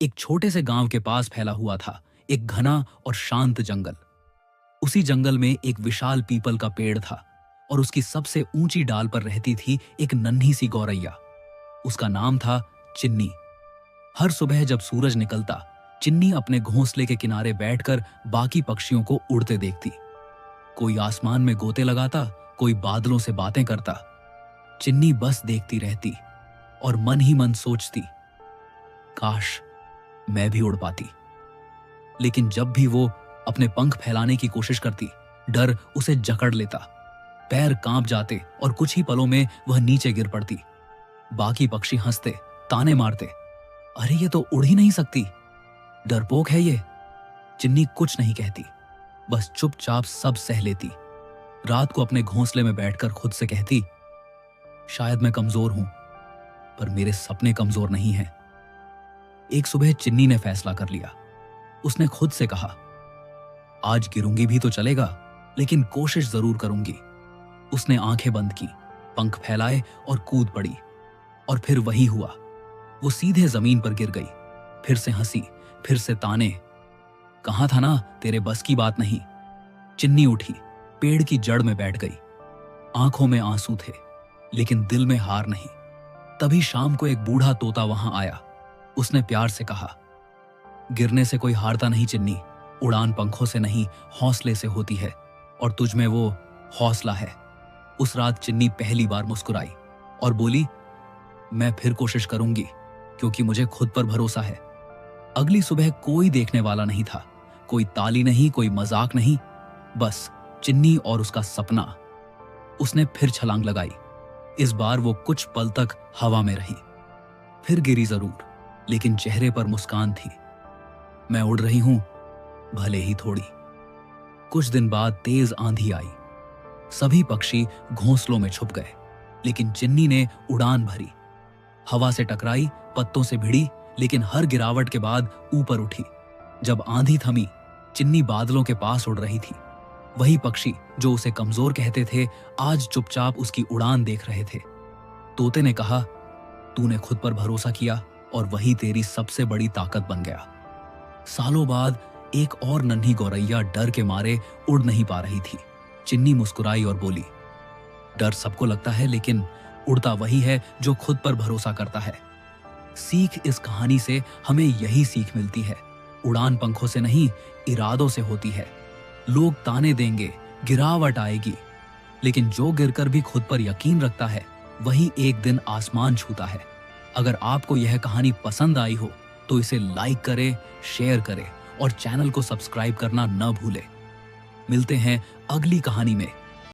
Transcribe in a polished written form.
एक छोटे से गांव के पास फैला हुआ था एक घना और शांत जंगल। उसी जंगल में एक विशाल पीपल का पेड़ था और उसकी सबसे ऊंची डाल पर रहती थी एक नन्ही सी गौरैया। उसका नाम था चिन्नी। हर सुबह जब सूरज निकलता, चिन्नी अपने घोंसले के किनारे बैठकर बाकी पक्षियों को उड़ते देखती। कोई आसमान में गोते लगाता, कोई बादलों से बातें करता। चिन्नी बस देखती रहती और मन ही मन सोचती, काश मैं भी उड़ पाती। लेकिन जब भी वो अपने पंख फैलाने की कोशिश करती, डर उसे जकड़ लेता। पैर कांप जाते और कुछ ही पलों में वह नीचे गिर पड़ती। बाकी पक्षी हंसते, ताने मारते, अरे ये तो उड़ ही नहीं सकती, डरपोक है ये। चिन्नी कुछ नहीं कहती, बस चुपचाप सब सह लेती। रात को अपने घोंसले में बैठकर खुद से कहती, शायद मैं कमजोर हूं, पर मेरे सपने कमजोर नहीं हैं। एक सुबह चिन्नी ने फैसला कर लिया। उसने खुद से कहा, आज गिरूंगी भी तो चलेगा, लेकिन कोशिश जरूर करूंगी। उसने आंखें बंद की, पंख फैलाए और कूद पड़ी। और फिर वही हुआ, वो सीधे जमीन पर गिर गई। फिर से हंसी, फिर से ताने, कहा था ना तेरे बस की बात नहीं। चिन्नी उठी, पेड़ की जड़ में बैठ गई। आंखों में आंसू थे, लेकिन दिल में हार नहीं। तभी शाम को एक बूढ़ा तोता वहां आया। उसने प्यार से कहा, गिरने से कोई हारता नहीं चिन्नी, उड़ान पंखों से नहीं हौसले से होती है, और तुझ में वो हौसला है। उस रात चिन्नी पहली बार मुस्कुराई और बोली, मैं फिर कोशिश करूंगी, क्योंकि मुझे खुद पर भरोसा है। अगली सुबह कोई देखने वाला नहीं था, कोई ताली नहीं, कोई मजाक नहीं, बस चिन्नी और उसका सपना। उसने फिर छलांग लगाई। इस बार वो कुछ पल तक हवा में रही, फिर गिरी जरूर, लेकिन चेहरे पर मुस्कान थी। मैं उड़ रही हूं, भले ही थोड़ी। कुछ दिन बाद तेज आंधी आई। सभी पक्षी घोंसलों में छुप गए, लेकिन चिन्नी ने उड़ान भरी। हवा से टकराई, पत्तों से भिड़ी, लेकिन हर गिरावट के बाद ऊपर उठी। जब आंधी थमी, चिन्नी बादलों के पास उड़ रही थी। वही पक्षी जो उसे कमजोर कहते थे, आज चुपचाप उसकी उड़ान देख रहे थे। तोते ने कहा, तूने खुद पर भरोसा किया और वही तेरी सबसे बड़ी ताकत बन गया। सालों बाद एक और नन्ही गौरैया डर के मारे उड़ नहीं पा रही थी। चिन्नी मुस्कुराई और बोली, डर सबको लगता है, लेकिन उड़ता वही है जो खुद पर भरोसा करता है। सीख इस कहानी से हमें यही सीख मिलती है, उड़ान पंखों से नहीं, इरादों से होती है। लोग ताने देंगे, गिरावट आएगी, लेकिन जो गिरकर भी खुद पर यकीन रखता है, वही एक दिन आसमान छूता है। अगर आपको यह कहानी पसंद आई हो तो इसे लाइक करें, शेयर करें और चैनल को सब्सक्राइब करना न भूलें। मिलते हैं अगली कहानी में।